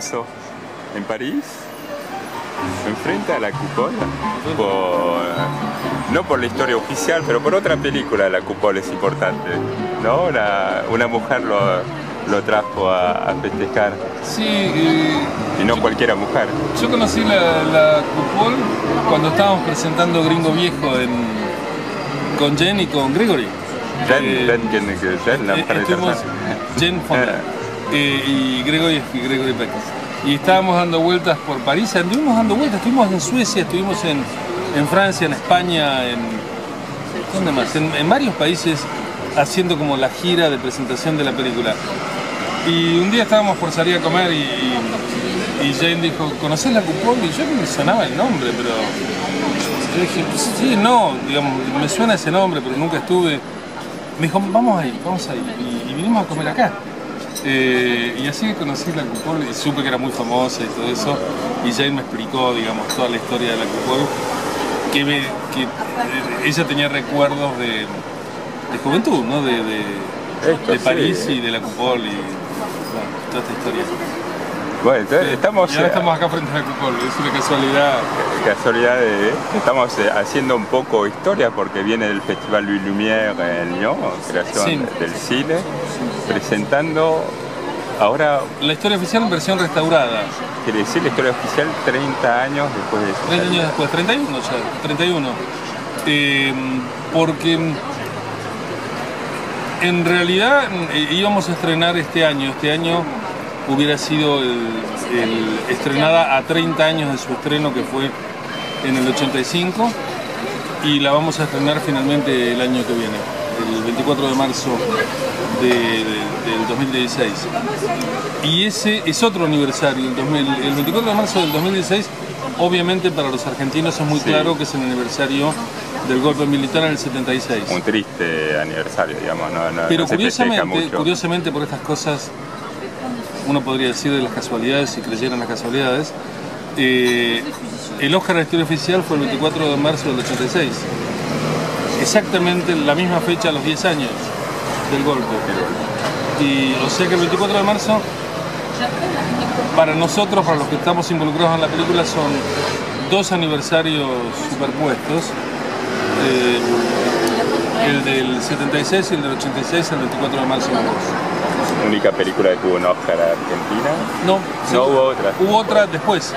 Alonso en París, enfrente a la Coupole, no por la historia oficial, pero por otra película. La Coupole es importante, ¿no? Una mujer lo trajo a festejar. Sí, y no cualquiera mujer. Yo conocí la Coupole cuando estábamos presentando Gringo Viejo con Jen y con Gregory. Jen, la mujer de Tarzán. Jen Fonda y Gregory Peck. Y estábamos dando vueltas por París, estuvimos en Suecia, estuvimos en Francia, en España, ¿dónde más? En varios países haciendo como la gira de presentación de la película. Y un día estábamos por salir a comer y Jane dijo, ¿conocés la Coupole? Y yo no me sonaba el nombre, pero yo dije, sí, no, digamos, me suena ese nombre, pero nunca estuve. Me dijo, vamos ahí, y vinimos a comer acá. Y así conocí la Coupole y supe que era muy famosa y todo eso. Y Jane me explicó, digamos, toda la historia de la Coupole, que ella tenía recuerdos de juventud, ¿no? De París, sí. Y de la Coupole y bueno, toda esta historia. Bueno, entonces y ahora estamos acá frente a la Coupole, es una casualidad. Estamos haciendo un poco historia porque viene del Festival Louis Lumière en Lyon, creación del cine, presentando ahora... La historia oficial en versión restaurada. Quiere decir la historia oficial 30 años después de eso. 30 años después, 31 ya, 31. Porque en realidad íbamos a estrenar este año hubiera sido estrenada a 30 años de su estreno, que fue en el 85, y la vamos a estrenar finalmente el año que viene, el 24 de marzo del 2016. Y ese es otro aniversario, el 24 de marzo del 2016, obviamente para los argentinos es muy claro que es el aniversario del golpe militar en el 76. Un triste aniversario, digamos, pero no curiosamente por estas cosas, uno podría decir de las casualidades, si creyeran las casualidades, el Oscar a la historia oficial fue el 24 de marzo del 86. Exactamente la misma fecha a los 10 años del golpe. Y o sea que el 24 de marzo, para nosotros, para los que estamos involucrados en la película, son dos aniversarios superpuestos. El del 76 y el del 86, el 24 de marzo. ¿Única película que tuvo un Oscar a Argentina? No, sí, no hubo otra. Hubo otra después,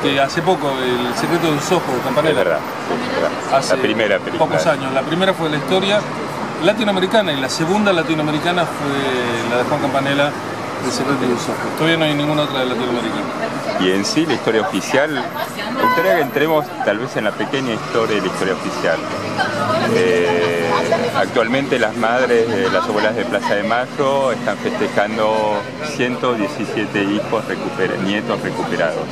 que hace poco, El secreto de sus ojos, de Campanella. Es verdad, sí, hace la primera película. Pocos años. La primera fue la historia latinoamericana y la segunda latinoamericana fue la de Juan Campanella, El secreto de sus ojos. Todavía no hay ninguna otra de Latinoamérica. Y en sí, la historia oficial, me gustaría que entremos tal vez en la pequeña historia de la historia oficial. Actualmente las madres de las abuelas de Plaza de Mayo están festejando 117 nietos recuperados.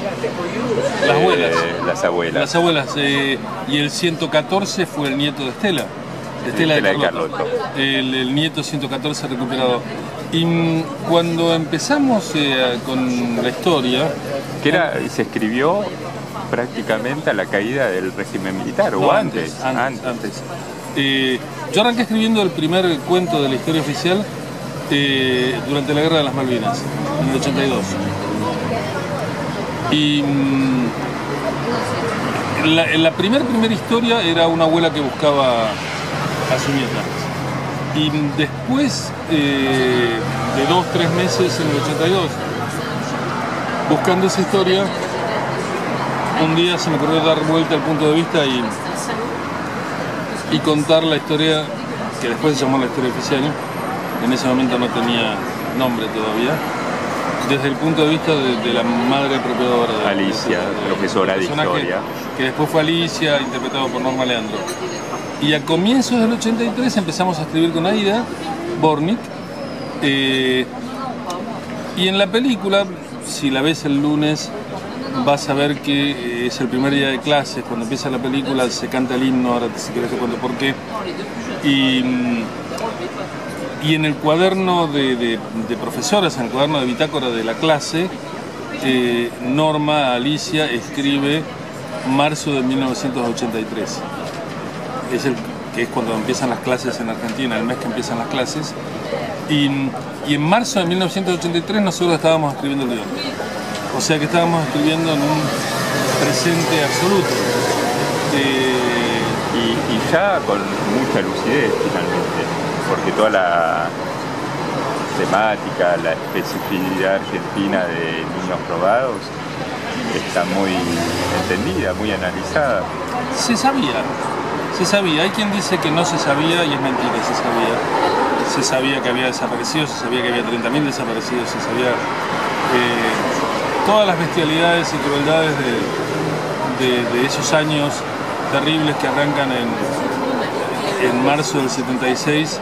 Las abuelas. Las abuelas. Las abuelas. Y el 114 fue el nieto de Estela. Estela de Carlotto. El nieto 114 recuperado. Y cuando empezamos con la historia... se escribió prácticamente a la caída del régimen militar, no, o antes. Yo arranqué escribiendo el primer cuento de la historia oficial durante la Guerra de las Malvinas, en el 82. Y la primera historia era una abuela que buscaba a su nieta. Y después de 2-3 meses, en el 82, buscando esa historia, un día se me ocurrió dar vuelta al punto de vista y contar la historia que después se llamó la historia oficial. En ese momento no tenía nombre todavía, desde el punto de vista de la madre apropiadora de Alicia, profesora de historia, que después fue Alicia, interpretado por Norma Leandro. Y a comienzos del 83 empezamos a escribir con Aida Bornik, y en la película, si la ves el lunes, vas a ver que es el primer día de clases. Cuando empieza la película se canta el himno, ahora si querés te cuento por qué. Y en el cuaderno de profesoras, en el cuaderno de bitácora de la clase, Norma Alicia escribe marzo de 1983. Que es cuando empiezan las clases en Argentina, el mes que empiezan las clases. Y en marzo de 1983 nosotros estábamos escribiendo el guión. O O sea que estábamos escribiendo en un presente absoluto. Y ya con mucha lucidez finalmente, porque toda la temática, la especificidad argentina de niños robados está muy entendida, muy analizada. Se sabía. Hay quien dice que no se sabía y es mentira, se sabía. Se sabía que había desaparecidos, se sabía que había 30.000 desaparecidos, se sabía todas las bestialidades y crueldades de esos años terribles que arrancan en marzo del 76.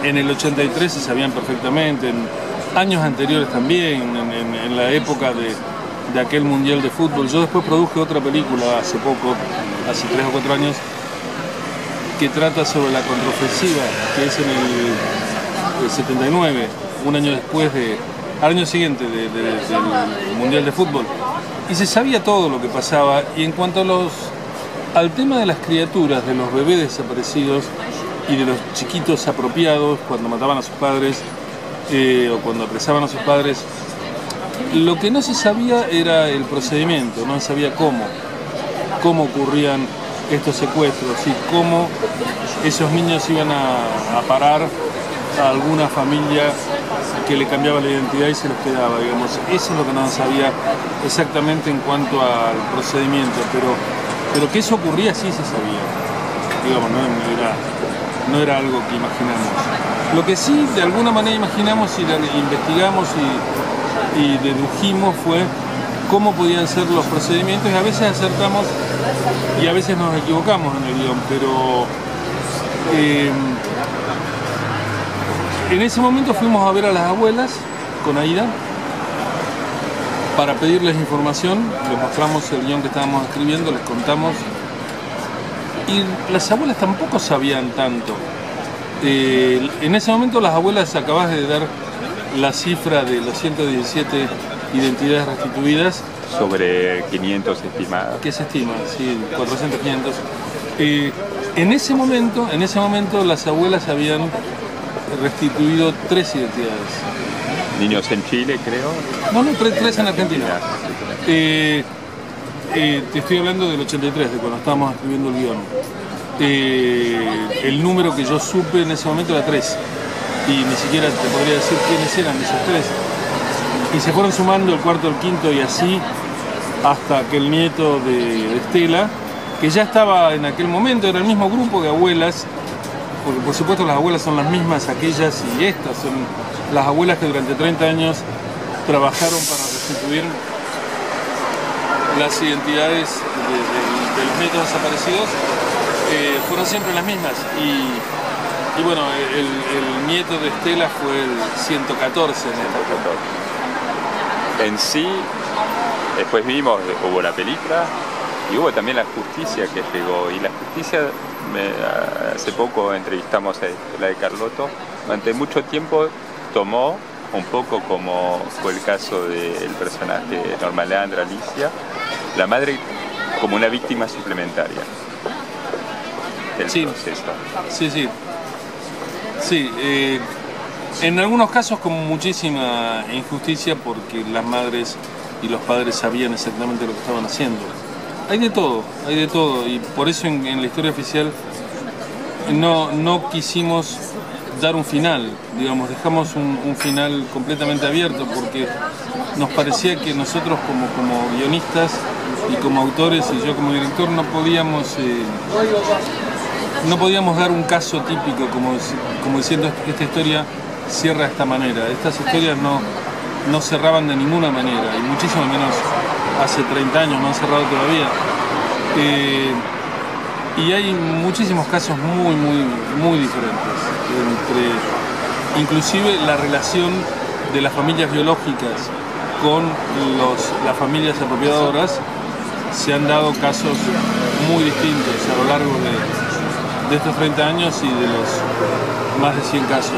En el 83 se sabían perfectamente, en años anteriores también, en la época de aquel Mundial de Fútbol. Yo después produje otra película hace poco, hace 3 o 4 años, que trata sobre la contraofensiva, que es en el 79, un año después al año siguiente del Mundial de Fútbol. Y se sabía todo lo que pasaba. Y en cuanto al tema de las criaturas, de los bebés desaparecidos y de los chiquitos apropiados cuando mataban a sus padres o cuando apresaban a sus padres, lo que no se sabía era el procedimiento, no se sabía cómo ocurrían estos secuestros y cómo esos niños iban a parar a alguna familia que le cambiaba la identidad y se los quedaba, digamos. Eso es lo que no se sabía exactamente en cuanto al procedimiento, pero que eso ocurría sí se sabía, digamos, no era algo que imaginamos. Lo que sí de alguna manera imaginamos y investigamos y dedujimos fue cómo podían ser los procedimientos, y a veces acertamos y a veces nos equivocamos en el guión, pero en ese momento fuimos a ver a las abuelas con Aida para pedirles información, les mostramos el guión que estábamos escribiendo, les contamos, y las abuelas tampoco sabían tanto. En ese momento las abuelas acabas de dar la cifra de los 117 identidades restituidas. Sobre 500 estimadas. ¿Qué se estima? Sí, 400, 500. En ese momento las abuelas habían restituido 3 identidades. Niños en Chile, creo. No, 3 en Argentina. Te estoy hablando del 83, de cuando estábamos escribiendo el guión. El número que yo supe en ese momento era 3. Y ni siquiera te podría decir quiénes eran esos 3. Y se fueron sumando el cuarto, el quinto y así hasta que el nieto de Estela, que ya estaba en aquel momento, era el mismo grupo de abuelas, porque por supuesto las abuelas son las mismas aquellas y estas son las abuelas que durante 30 años trabajaron para restituir las identidades de los nietos desaparecidos, fueron siempre las mismas. Y bueno, el nieto de Estela fue el 114 en sí. Después hubo la película y hubo también la justicia que llegó. Y la justicia, hace poco entrevistamos a Estela de Carlotto, durante mucho tiempo tomó un poco, como fue el caso del personaje Norma Leandra, Alicia, la madre como una víctima suplementaria del proceso. Sí, en algunos casos con muchísima injusticia, porque las madres y los padres sabían exactamente lo que estaban haciendo. Hay de todo, y por eso en la historia oficial no quisimos dar un final, digamos, dejamos un final completamente abierto, porque nos parecía que nosotros como guionistas y como autores, y yo como director, no podíamos dar un caso típico como diciendo esta historia cierra de esta manera. Estas historias no cerraban de ninguna manera, y muchísimo menos hace 30 años no han cerrado todavía. Y hay muchísimos casos muy diferentes, inclusive la relación de las familias biológicas con las familias apropiadoras. Se han dado casos muy distintos a lo largo de estos 30 años y de los más de 100 casos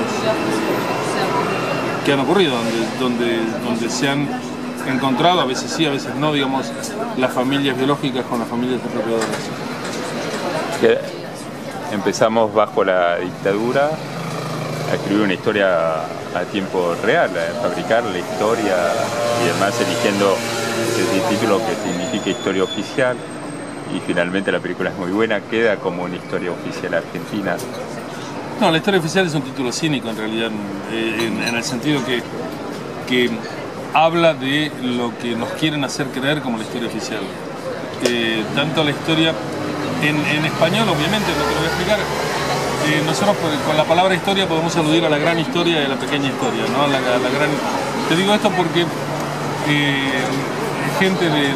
que han ocurrido, donde se han encontrado, a veces sí, a veces no, digamos, las familias biológicas con las familias apropiadoras. Empezamos bajo la dictadura a escribir una historia a tiempo real, a fabricar la historia y además eligiendo ese título que significa historia oficial. Y finalmente la película es muy buena, queda como una historia oficial argentina. No, la historia oficial es un título cínico en realidad, en el sentido que habla de lo que nos quieren hacer creer como la historia oficial. Tanto la historia en español, obviamente, lo que lo voy a explicar, nosotros con la palabra historia podemos aludir a la gran historia y a la pequeña historia, ¿no? Te digo esto porque gente de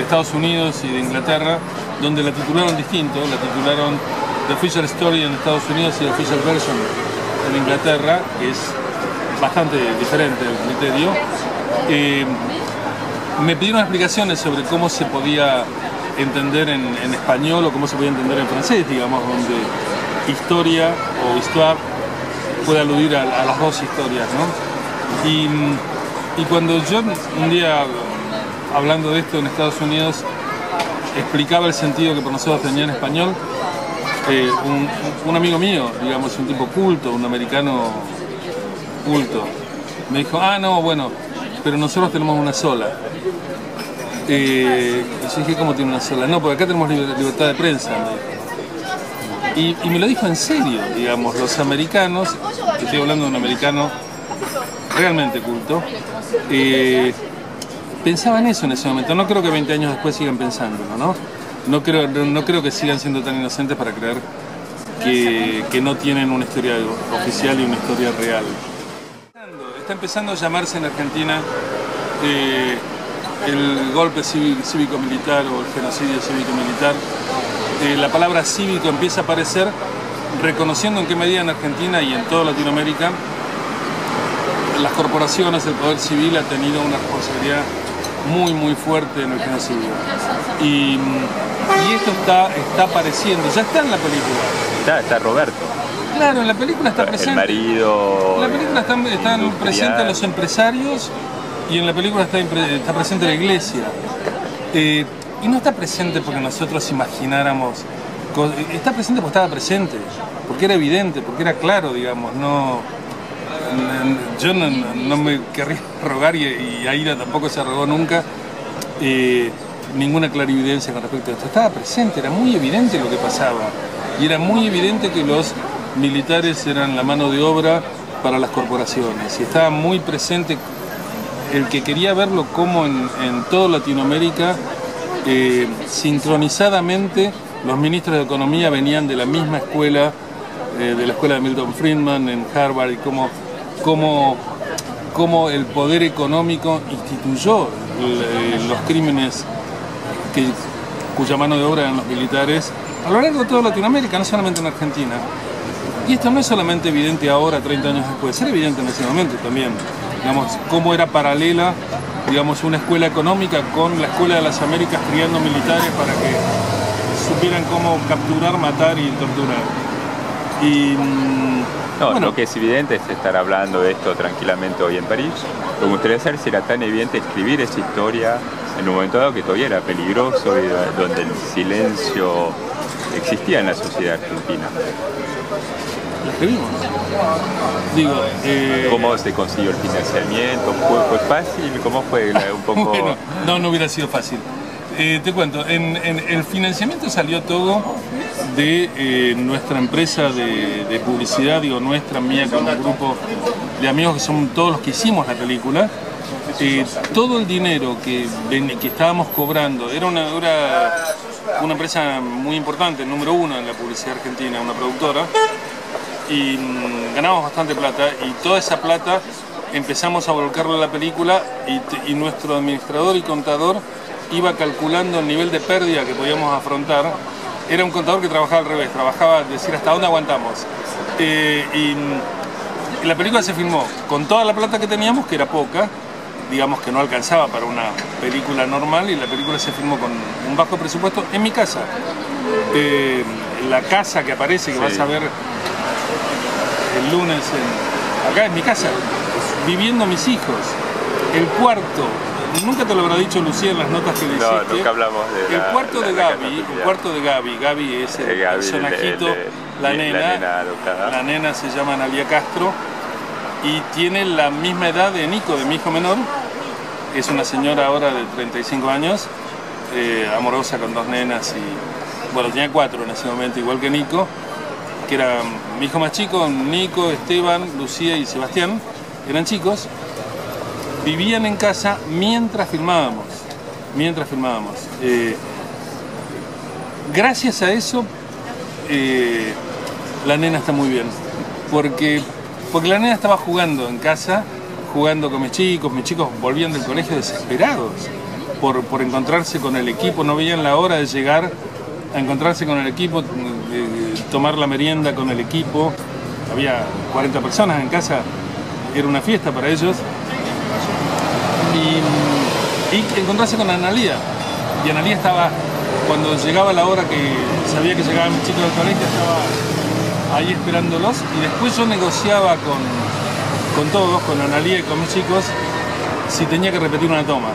Estados Unidos y de Inglaterra, donde la titularon distinto, la titularon The Official Story en Estados Unidos y The Official Version en Inglaterra, que es bastante diferente el criterio. Me pidieron explicaciones sobre cómo se podía entender en español o cómo se podía entender en francés, digamos, donde historia o histoire puede aludir a las dos historias, ¿no? Y cuando yo un día, hablando de esto en Estados Unidos, explicaba el sentido que por nosotros tenía en español, un amigo mío, digamos, un tipo culto, un americano culto, me dijo, no, bueno, pero nosotros tenemos una sola. Y yo dije, ¿cómo tiene una sola? No, porque acá tenemos libertad de prensa, me dijo. Y me lo dijo en serio, digamos, los americanos, estoy hablando de un americano realmente culto, pensaban eso en ese momento. No creo que 20 años después sigan pensándolo, ¿no? No creo que sigan siendo tan inocentes para creer que no tienen una historia oficial y una historia real. Está empezando a llamarse en Argentina el golpe cívico-militar o el genocidio cívico-militar. La palabra cívico empieza a aparecer, reconociendo en qué medida en Argentina y en toda Latinoamérica las corporaciones, el poder civil ha tenido una responsabilidad muy fuerte en el genocidio. Y esto está apareciendo, ya está en la película. Está Roberto. Claro, en la película está presente. El marido. En la película están presentes los empresarios y en la película está presente la iglesia. Y no está presente porque nosotros imagináramos. Está presente porque estaba presente, porque era evidente, porque era claro, digamos. Yo no me querría rogar y Aira tampoco se rogó nunca ninguna clarividencia con respecto a esto. Estaba presente, era muy evidente lo que pasaba y era muy evidente que los militares eran la mano de obra para las corporaciones y estaba muy presente el que quería verlo como en toda Latinoamérica sincronizadamente los ministros de Economía venían de la misma escuela, de la escuela de Milton Friedman en Harvard, y cómo el poder económico instituyó los crímenes cuya mano de obra eran los militares a lo largo de toda Latinoamérica, no solamente en Argentina. Y esto no es solamente evidente ahora, 30 años después, era evidente en ese momento también. Digamos, cómo era paralela, digamos, una escuela económica con la escuela de las Américas criando militares para que supieran cómo capturar, matar y torturar. Bueno, lo que es evidente es estar hablando de esto tranquilamente hoy en París. Lo que me gustaría saber si era tan evidente escribir esa historia en un momento dado que todavía era peligroso y donde el silencio existía en la sociedad argentina. Lo escribimos. Digo, ¿cómo se consiguió el financiamiento? ¿Fue fácil? ¿Cómo fue un poco...? Bueno, no hubiera sido fácil. Te cuento, el financiamiento salió todo de nuestra empresa de publicidad, digo nuestra, mía, con un grupo de amigos que son todos los que hicimos la película. Todo el dinero que estábamos cobrando, era una empresa muy importante, número uno en la publicidad argentina, una productora, y ganamos bastante plata, y toda esa plata empezamos a volcarla a la película, y nuestro administrador y contador iba calculando el nivel de pérdida que podíamos afrontar. Era un contador que trabajaba al revés, trabajaba decir hasta dónde aguantamos. Y la película se filmó con toda la plata que teníamos, que era poca, digamos que no alcanzaba para una película normal, y la película se filmó con un bajo presupuesto en mi casa. La casa que aparece, que vas a ver el lunes, acá es mi casa, viviendo mis hijos. El cuarto, nunca te lo habrá dicho Lucía en las notas que le hiciste. No, nunca hablamos de el cuarto de Gaby. El cuarto de Gaby. Gaby es el personajito la nena adoptada. La nena se llama Analía Castro y tiene la misma edad de Nico, de mi hijo menor. Es una señora ahora de 35 años, amorosa con 2 nenas y, bueno, tenía 4 en ese momento, igual que Nico, que era mi hijo más chico, Nico, Esteban, Lucía y Sebastián, eran chicos, vivían en casa mientras filmábamos. Gracias a eso, la nena está muy bien, porque la nena estaba jugando en casa, jugando con mis chicos volvían del colegio desesperados por encontrarse con el equipo, no veían la hora de llegar a encontrarse con el equipo, tomar la merienda con el equipo. Había 40 personas en casa, era una fiesta para ellos, y encontrarse con Analía. Y Analía estaba, cuando llegaba la hora que sabía que llegaban mis chicos del colegio, estaba ahí esperándolos, y después yo negociaba con todos, con Analía y con mis chicos, si tenía que repetir una toma.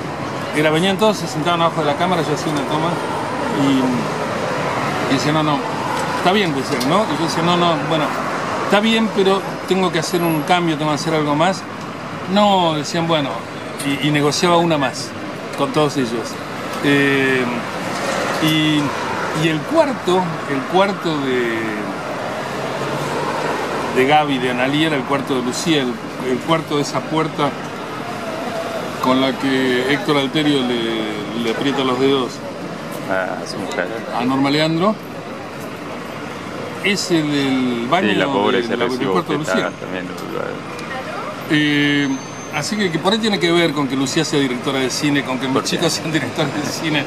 Venían todos, se sentaban abajo de la cámara, yo hacía una toma y decía, no, está bien, decían, ¿no? Y yo decía, no, bueno, está bien, pero tengo que hacer un cambio, tengo que hacer algo más. No, decían, bueno, y negociaba una más con todos ellos. Y el cuarto de Gaby, de Analía, era el cuarto de Lucía, el cuarto de esa puerta con la que Héctor Alterio le aprieta los dedos a Norma Leandro. Es el baño, sí, la pobre del cuarto de Lucía. Así que por ahí tiene que ver con que Lucía sea directora de cine, con que mis chicos sean directores de cine.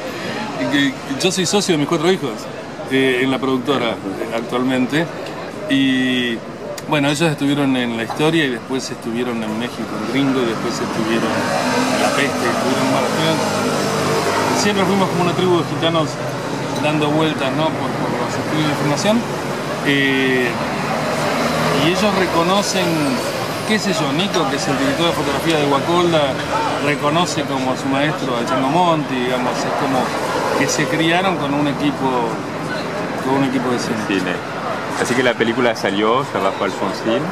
Que yo soy socio de mis 4 hijos en la productora actualmente. Y bueno, ellos estuvieron en La Historia y después estuvieron en México, en Gringo, y después estuvieron en La Peste, siempre fuimos como una tribu de gitanos dando vueltas, ¿no? por los estudios de filmación. Y ellos reconocen, qué sé yo, Nico, que es el director de fotografía de Guacolda, reconoce como su maestro a Chango Monti, digamos, es como que se criaron con un equipo de cine. Así que la película salió, ya bajo Alfonsín.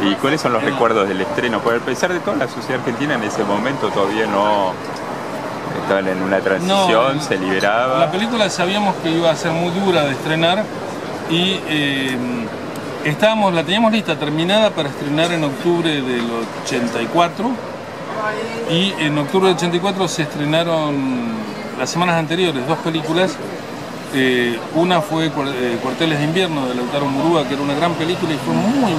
¿Y cuáles son los recuerdos del estreno? Porque a pesar de toda la sociedad argentina en ese momento todavía no estaban en una transición, se liberaba. La película sabíamos que iba a ser muy dura de estrenar y la teníamos lista, terminada para estrenar en octubre del 84, y en octubre del 84 se estrenaron las semanas anteriores 2 películas. Una fue Cuarteles de Invierno, de Lautaro Murúa, que era una gran película y fue muy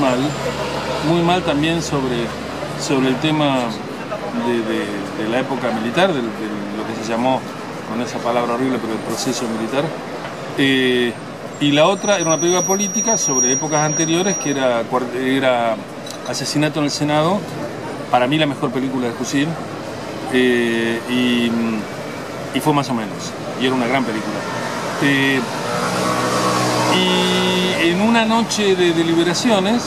mal también sobre el tema de la época militar, de lo que se llamó, con esa palabra horrible, pero el proceso militar. Y la otra era una película política sobre épocas anteriores, que era Asesinato en el Senado, para mí la mejor película de Fusil, y fue más o menos, y era una gran película. Y en una noche de deliberaciones,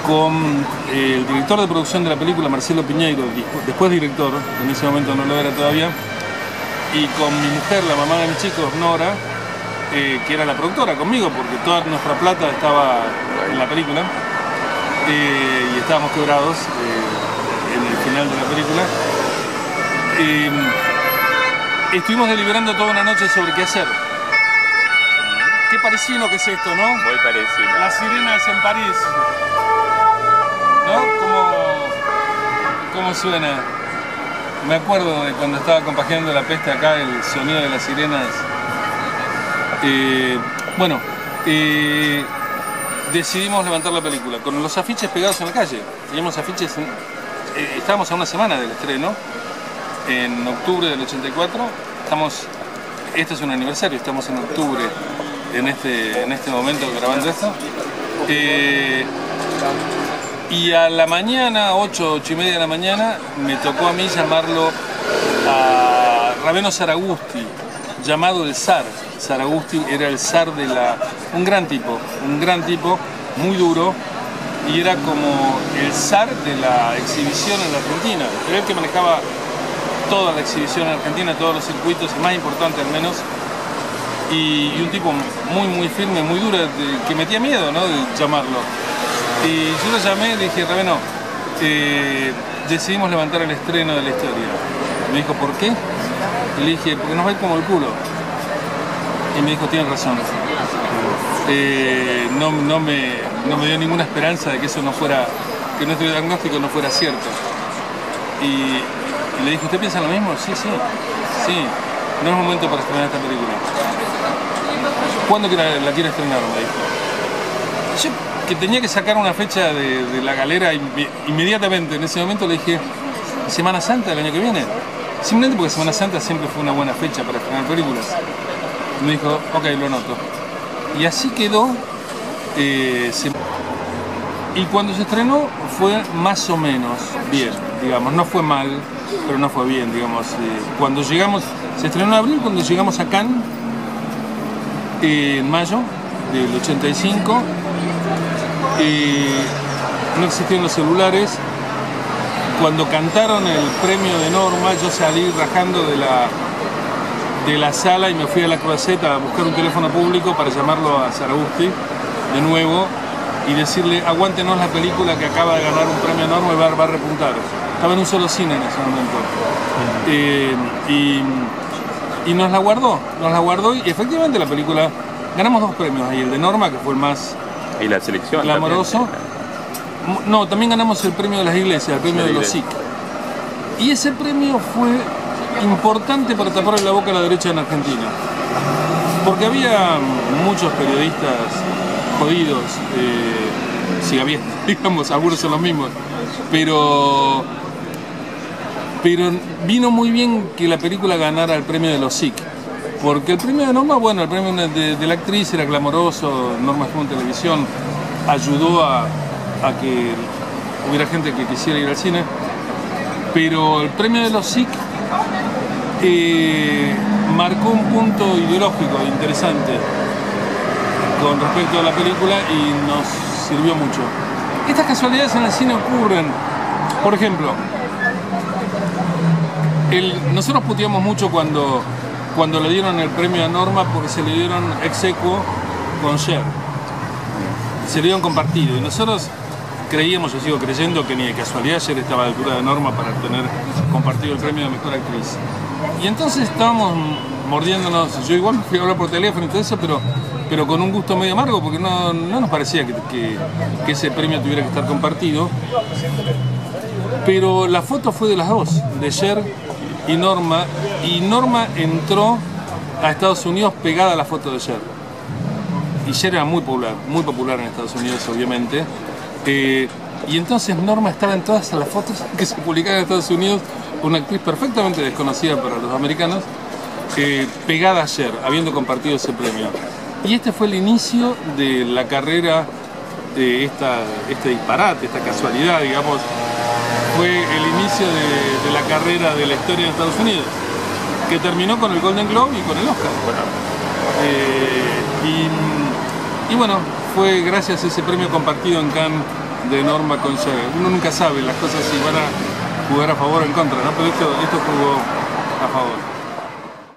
con el director de producción de la película, Marcelo Piñeiro, después director, en ese momento no lo era todavía, y con mi mujer, la mamá de mis chicos, Nora, que era la productora conmigo, porque toda nuestra plata estaba en la película, y estábamos quebrados en el final de la película. Estuvimos deliberando toda una noche sobre qué hacer. Qué parisino que es esto, ¿no? Muy parisino. Las sirenas en París. ¿No? ¿Cómo suena? Me acuerdo de cuando estaba compaginando La Peste acá, el sonido de las sirenas. Decidimos levantar la película con los afiches pegados en la calle. Teníamos afiches, estábamos a una semana del estreno, en octubre del 84. Esto es un aniversario, estamos en octubre en este momento grabando esto. Y a la mañana, 8 y media de la mañana, me tocó a mí llamarlo a Raveno Saragusti, llamado el zar. Saragusti era el zar un gran tipo, muy duro, y era como el zar de la exhibición en la Argentina. Era el que manejaba toda la exhibición en Argentina, todos los circuitos, el más importante al menos. y un tipo muy firme, muy duro, que metía miedo, ¿no?, de llamarlo. Y yo lo llamé y le dije, Rabeno, decidimos levantar el estreno de la historia. Me dijo, ¿por qué? Y le dije, porque nos va a ir como el culo. Y me dijo, tienes razón. No me dio ninguna esperanza de que eso no fuera, que nuestro diagnóstico no fuera cierto. Y le dije, ¿usted piensa lo mismo? Sí. No es momento para estrenar esta película. ¿Cuándo la quiere estrenar? Me dijo. Yo, que tenía que sacar una fecha de la galera inmediatamente. En ese momento le dije, Semana Santa del año que viene. Simplemente porque Semana Santa siempre fue una buena fecha para estrenar películas. Me dijo, ok, lo anoto. Y así quedó. Y cuando se estrenó fue más o menos bien, digamos. No fue mal, pero no fue bien, digamos. Cuando llegamos, se estrenó en abril, cuando llegamos a Cannes, en mayo del 85. No existían los celulares. Cuando cantaron el premio de Norma, yo salí rajando de la sala y me fui a la Croisette a buscar un teléfono público para llamarlo a Saragusti de nuevo y decirle, aguántenos la película que acaba de ganar un premio Norma y va a repuntar. Estaba en un solo cine en ese momento. Y nos la guardó y efectivamente la película, ganamos 2 premios ahí, el de Norma, que fue el más y la selección glamoroso. También. No, también ganamos el premio de las iglesias, el premio de los SIC. Y ese premio fue importante para taparle la boca a la derecha en Argentina. Porque había muchos periodistas jodidos, sí había, digamos, algunos son los mismos, pero vino muy bien que la película ganara el premio de los SIC. Porque el premio de Norma, bueno, el premio de la actriz era glamoroso, Norma estuvo en televisión, ayudó a que hubiera gente que quisiera ir al cine, pero el premio de los SIC marcó un punto ideológico interesante con respecto a la película y nos sirvió mucho. Estas casualidades en el cine ocurren. Por ejemplo, nosotros puteamos mucho cuando le dieron el premio a Norma porque se le dieron ex aequo con Cher. Se le dieron compartido y nosotros creíamos, yo sigo creyendo, que ni de casualidad Cher estaba a la altura de Norma para tener compartido el premio de mejor actriz. Y entonces estábamos mordiéndonos, yo igual me fui a hablar por teléfono y todo eso, pero con un gusto medio amargo porque no nos parecía que ese premio tuviera que estar compartido. Pero la foto fue de las dos, de Cher y Norma entró a Estados Unidos pegada a la foto de Cher. Y Cher era muy popular en Estados Unidos, obviamente. Y entonces Norma estaba en todas las fotos que se publicaban en Estados Unidos, una actriz perfectamente desconocida para los americanos, pegada a Cher, habiendo compartido ese premio. Y este fue el inicio de la carrera de este disparate, esta casualidad, digamos. Fue el inicio de la carrera de la historia de Estados Unidos, que terminó con el Golden Globe y con el Oscar. Y bueno, fue gracias a ese premio compartido en Cannes de Norma con Cher. Uno nunca sabe las cosas si van a jugar a favor o en contra, ¿no? Pero esto jugó a favor.